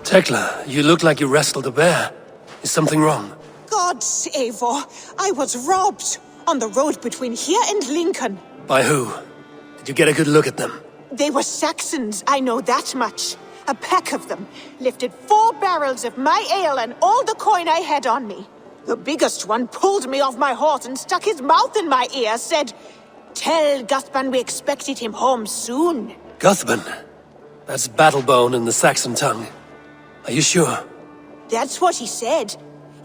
Tekla, you look like you wrestled a bear. Is something wrong? Gods, Eivor, I was robbed on the road between here and Lincoln. By who? Did you get a good look at them? They were Saxons, I know that much. A pack of them lifted 4 barrels of my ale and all the coin I had on me. The biggest one pulled me off my horse and stuck his mouth in my ear, said, "Tell Guthban we expected him home soon." Guthban? That's Battlebone in the Saxon tongue. Are you sure? That's what he said.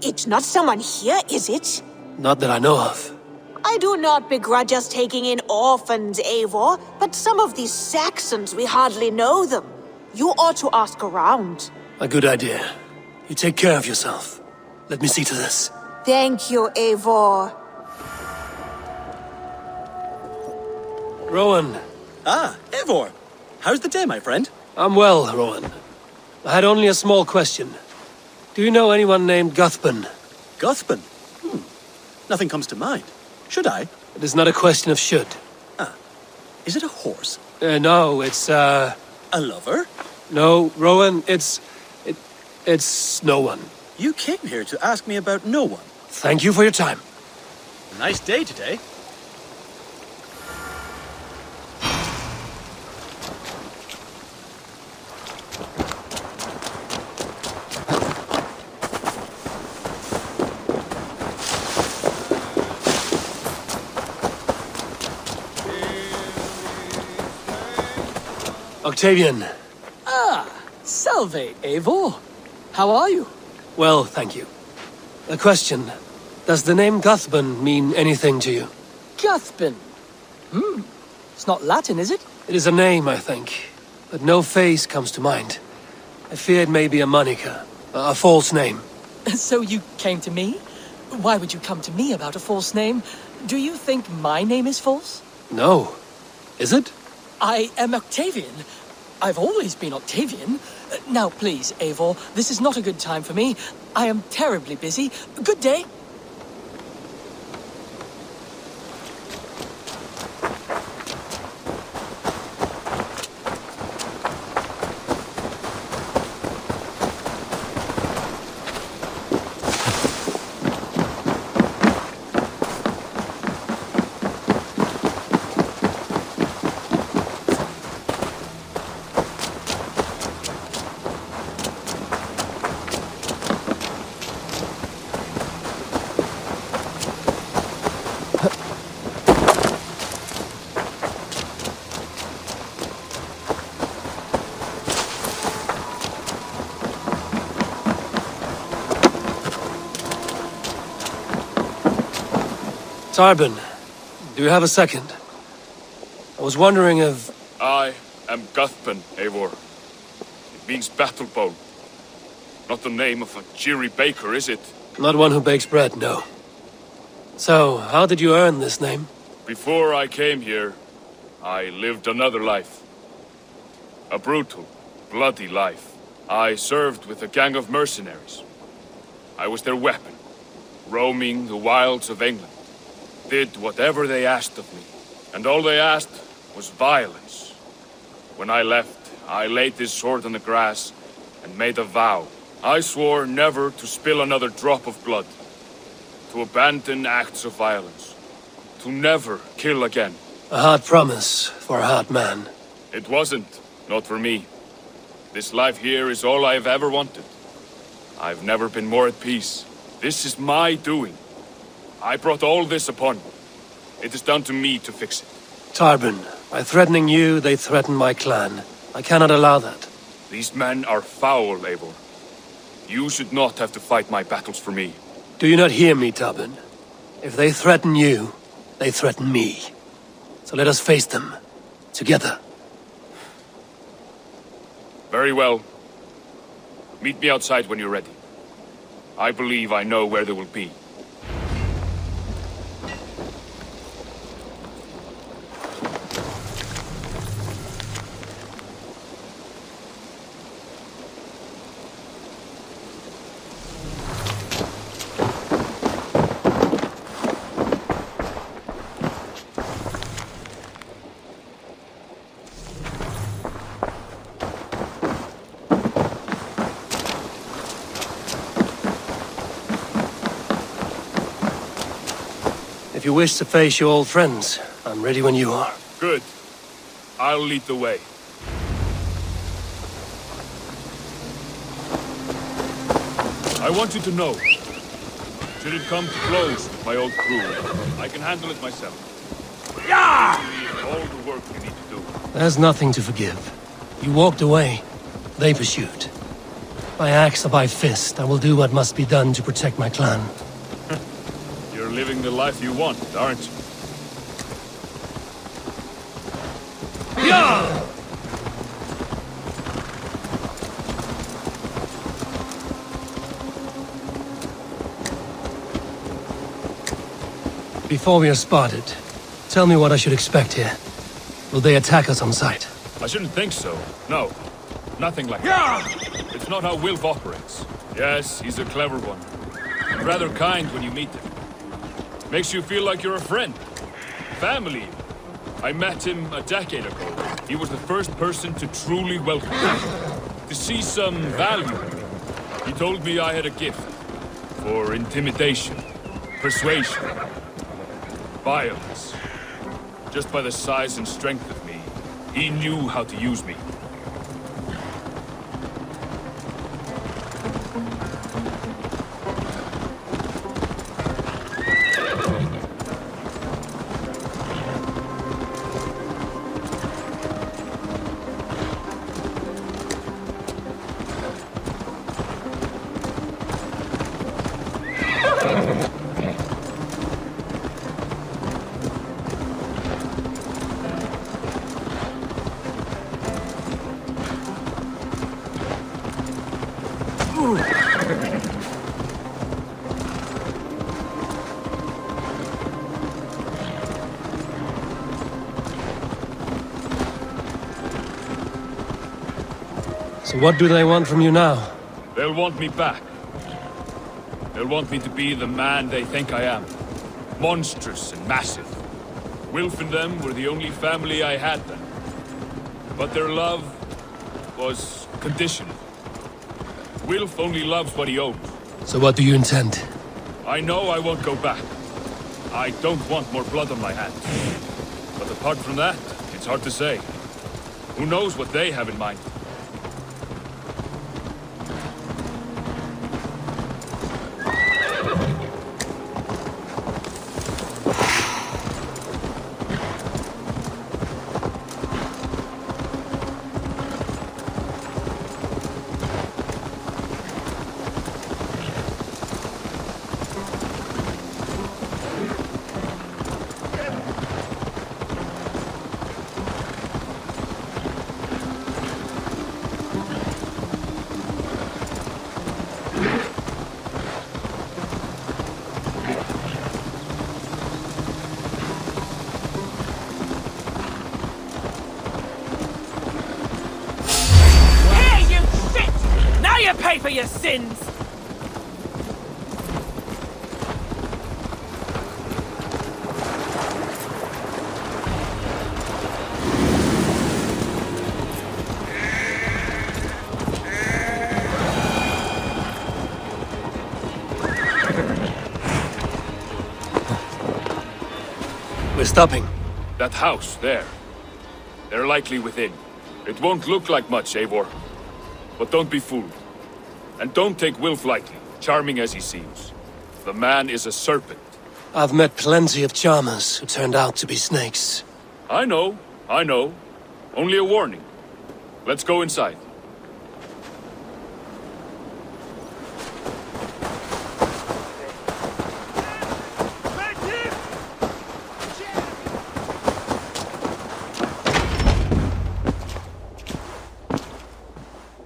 It's not someone here, is it? Not that I know of. I do not begrudge us taking in orphans, Eivor, but some of these Saxons, we hardly know them. You ought to ask around. A good idea. You take care of yourself. Let me see to this. Thank you, Eivor. Rowan. Ah, Eivor. How's the day, my friend? I'm well, Rowan. I had only a small question. Do you know anyone named Guthban? Guthban? Nothing comes to mind. Should I? It is not a question of should. Ah. Is it a horse? No, it's, A lover? No, Rowan, it's no one. You came here to ask me about no one. Thank you for your time. Nice day today. Octavian. Ah, salve, Eivor. How are you? Well, thank you. A question. Does the name Guthban mean anything to you? Guthban. It's not Latin, is it? It is a name, I think, but no face comes to mind. I fear it may be a moniker, a false name. So you came to me? Why would you come to me about a false name? Do you think my name is false? No. Is it? I am Octavian. I've always been Octavian. Now, please, Eivor, this is not a good time for me. I am terribly busy. Good day. Tarbin, do you have a second? I was wondering if... I am Guthban, Eivor. It means battlebone. Not the name of a cheery baker, is it? Not one who bakes bread, no. So, how did you earn this name? Before I came here, I lived another life. A brutal, bloody life. I served with a gang of mercenaries. I was their weapon, roaming the wilds of England. Did whatever they asked of me, and all they asked was violence. When I left, I laid this sword on the grass and made a vow. I swore never to spill another drop of blood, to abandon acts of violence, to never kill again. A hard promise for a hard man. It wasn't, not for me. This life here is all I've ever wanted. I've never been more at peace. This is my doing. I brought all this upon you. It is down to me to fix it. Tarbin, by threatening you, they threaten my clan. I cannot allow that. These men are foul, Eivor. You should not have to fight my battles for me. Do you not hear me, Tarbin? If they threaten you, they threaten me. So let us face them. Together. Very well. Meet me outside when you're ready. I believe I know where they will be. If you wish to face your old friends, I'm ready when you are. Good. I'll lead the way. I want you to know, should it come to blows with my old crew, I can handle it myself. Yeah! All the work you need to do. There's nothing to forgive. You walked away. They pursued. By axe or by fist, I will do what must be done to protect my clan. You're living the life you want, aren't you? Yeah! Before we are spotted, tell me what I should expect here. Will they attack us on sight? I shouldn't think so. No. Nothing like that. It's not how Wilf operates. Yes, he's a clever one. And rather kind when you meet him. Makes you feel like you're a friend. Family. I met him a decade ago. He was the first person to truly welcome me. To see some value in me. He told me I had a gift. For intimidation. Persuasion. Violence. Just by the size and strength of me, he knew how to use me. So what do they want from you now? They'll want me back. They'll want me to be the man they think I am. Monstrous and massive. Wilf and them were the only family I had then. But their love was conditional. Wilf only loves what he owns. So what do you intend? I know I won't go back. I don't want more blood on my hands. But apart from that, it's hard to say. Who knows what they have in mind? Pay for your sins! We're stopping. That house, there. They're likely within. It won't look like much, Eivor. But don't be fooled. And don't take Wilf lightly, charming as he seems. The man is a serpent. I've met plenty of charmers who turned out to be snakes. I know. Only a warning. Let's go inside.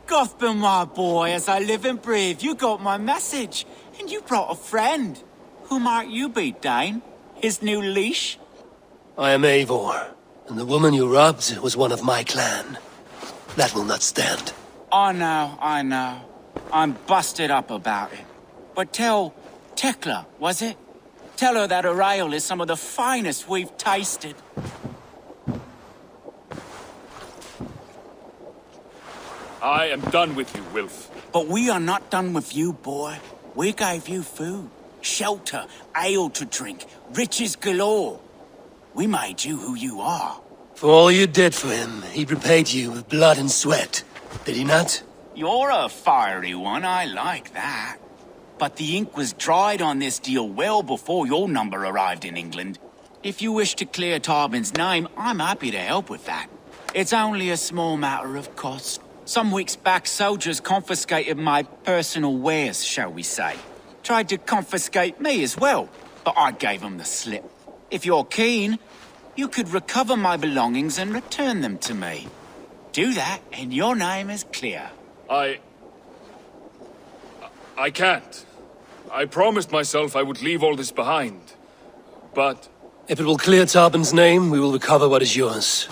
Gothbin, my boy, as I live and breathe, you got my message. And you brought a friend. Who might you be, Dane? His new leash? I am Eivor, and the woman you robbed was one of my clan. That will not stand. I know. I'm busted up about it. But tell Tekla, was it? Tell her that her ale is some of the finest we've tasted. I am done with you, Wilf. But we are not done with you, boy. We gave you food, shelter, ale to drink, riches galore. We made you who you are. For all you did for him, he repaid you with blood and sweat. Did he not? You're a fiery one, I like that. But the ink was dried on this deal well before your number arrived in England. If you wish to clear Tarbin's name, I'm happy to help with that. It's only a small matter of cost. Some weeks back, soldiers confiscated my personal wares, shall we say. Tried to confiscate me as well, but I gave them the slip. If you're keen, you could recover my belongings and return them to me. Do that, and your name is clear. I can't. I promised myself I would leave all this behind. But... If it will clear Tarbin's name, we will recover what is yours.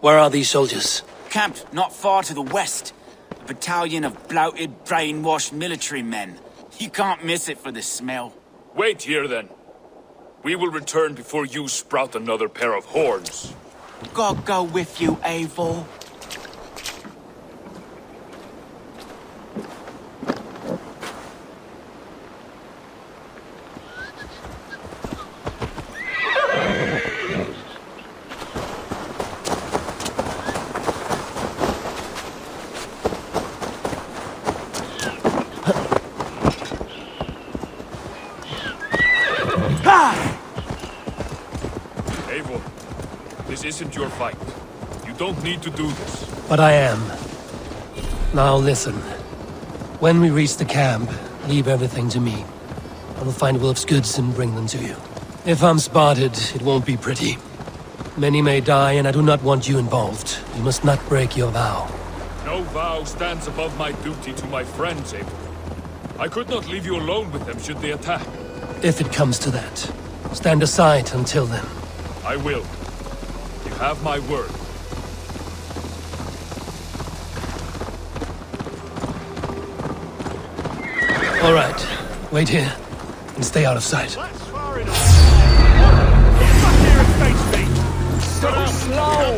Where are these soldiers? Camped not far to the west. A battalion of bloated, brainwashed military men. You can't miss it for the smell. Wait here, then. We will return before you sprout another pair of horns. God go with you, Eivor. Eivor, this isn't your fight. You don't need to do this. But I am. Now listen. When we reach the camp, leave everything to me. I will find Wolf's goods and bring them to you. If I'm spotted, it won't be pretty. Many may die, and I do not want you involved. You must not break your vow. No vow stands above my duty to my friends, Eivor. I could not leave you alone with them should they attack. If it comes to that, stand aside until then. I will. You have my word. All right. Wait here, and stay out of sight. That's far enough. Get back here and face me! So slow!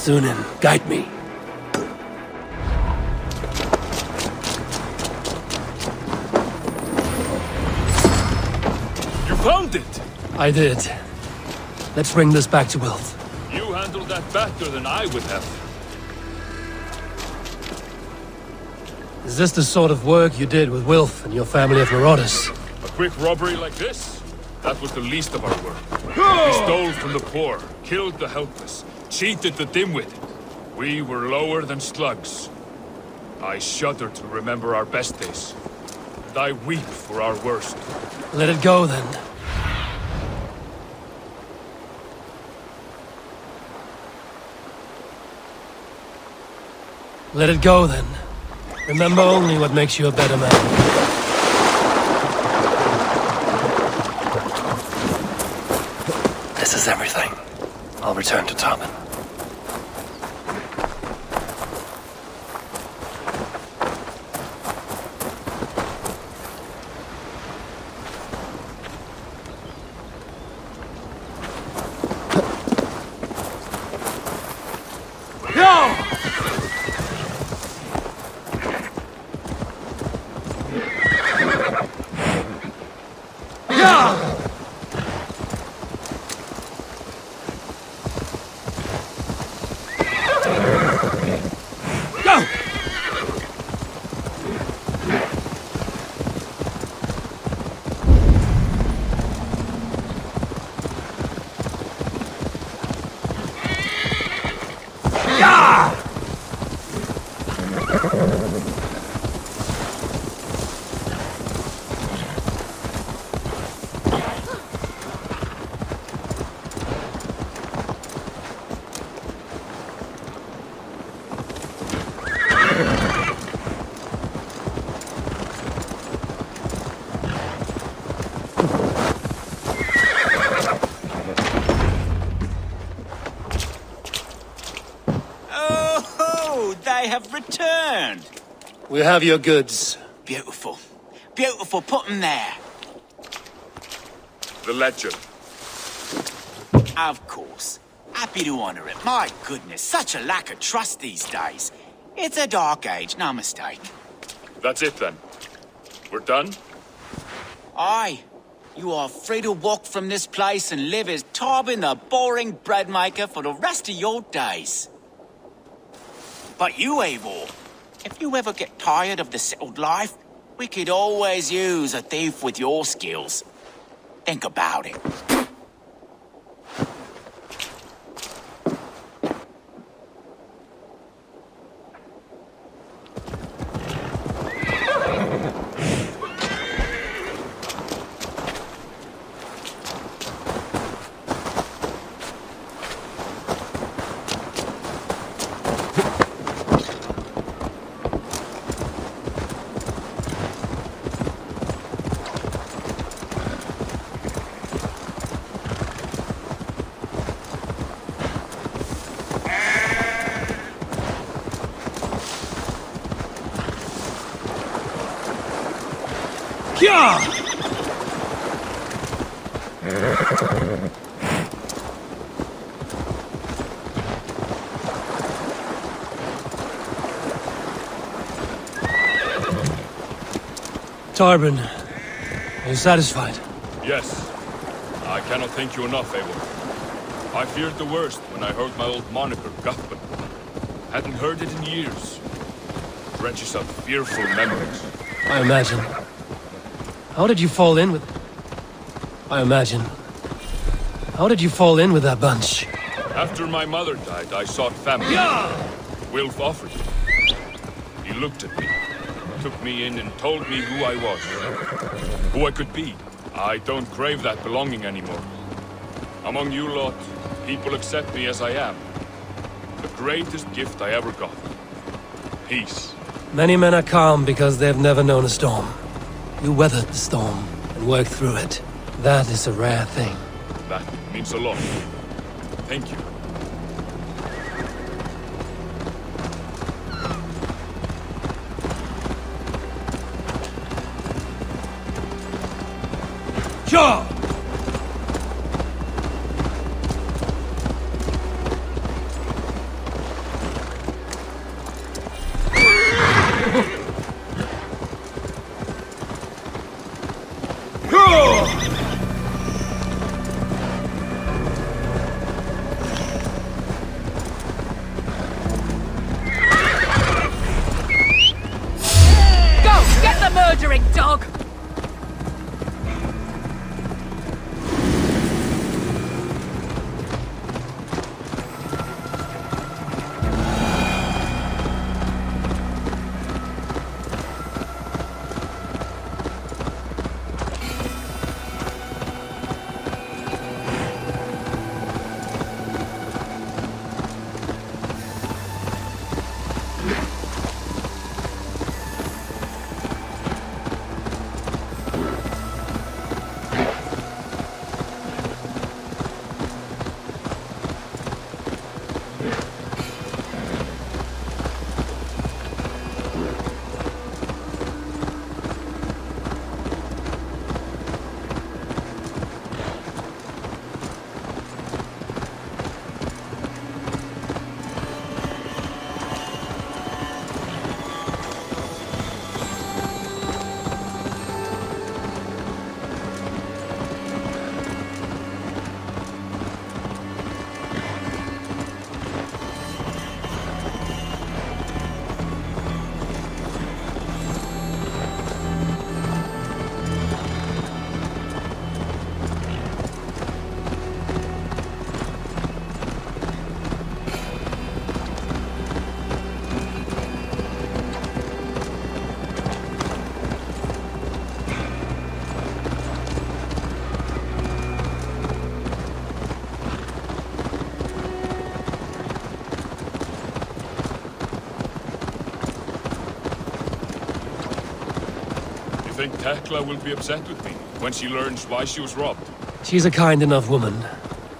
Sunan, guide me. You found it! I did. Let's bring this back to Wilf. You handled that better than I would have. Is this the sort of work you did with Wilf and your family of marauders? A quick robbery like this? That was the least of our work. We stole from the poor, killed the helpless, cheated the dim-witted. We were lower than slugs. I shudder to remember our best days. And I weep for our worst. Let it go, then. Let it go, then. Remember only what makes you a better man. This is everything. I'll return to Tarman. They have returned. We have your goods. Beautiful. Beautiful. Put them there. The ledger. Of course. Happy to honor it. My goodness, such a lack of trust these days. It's a dark age, no mistake. That's it then. We're done? Aye. You are free to walk from this place and live as Tarbin the boring bread maker for the rest of your days. But you, Eivor, if you ever get tired of the settled life, we could always use a thief with your skills. Think about it. Tarbin, are you satisfied? Yes. I cannot thank you enough, Eivor. I feared the worst when I heard my old moniker, Guthman. Hadn't heard it in years. Wrenches up fearful memories. I imagine. How did you fall in with... How did you fall in with that bunch? After my mother died, I sought family. Wilf offered it. He looked at me, took me in and told me who I was. Who I could be. I don't crave that belonging anymore. Among you lot, people accept me as I am. The greatest gift I ever got. Peace. Many men are calm because they've never known a storm. You weathered the storm and worked through it. That is a rare thing. That means a lot. Thank you. Sure! murdering dog! I think Tekla will be upset with me when she learns why she was robbed. She's a kind enough woman,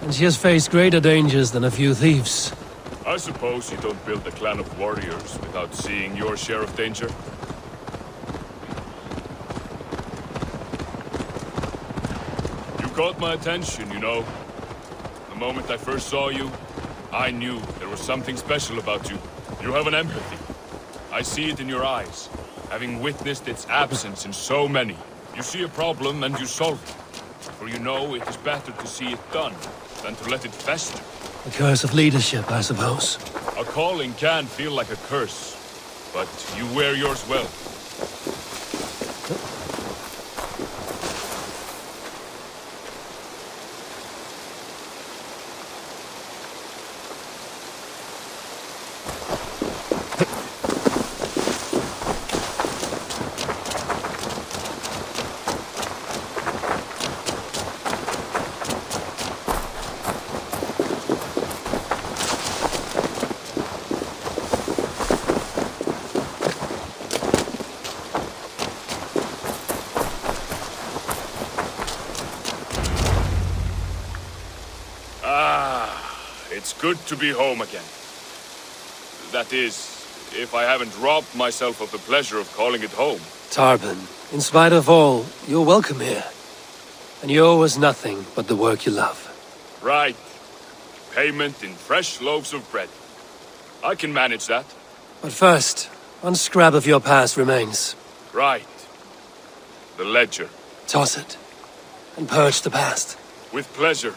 and she has faced greater dangers than a few thieves. I suppose you don't build a clan of warriors without seeing your share of danger. You caught my attention, you know. The moment I first saw you, I knew there was something special about you. You have an empathy. I see it in your eyes, having witnessed its absence in so many. You see a problem and you solve it. For you know it is better to see it done than to let it fester. The curse of leadership, I suppose. A calling can feel like a curse, but you wear yours well. It's good to be home again. That is, if I haven't robbed myself of the pleasure of calling it home. Tarban, in spite of all, you're welcome here. And you owe us nothing but the work you love. Right. Payment in fresh loaves of bread. I can manage that. But first, one scrap of your past remains. Right. The ledger. Toss it, and purge the past. With pleasure.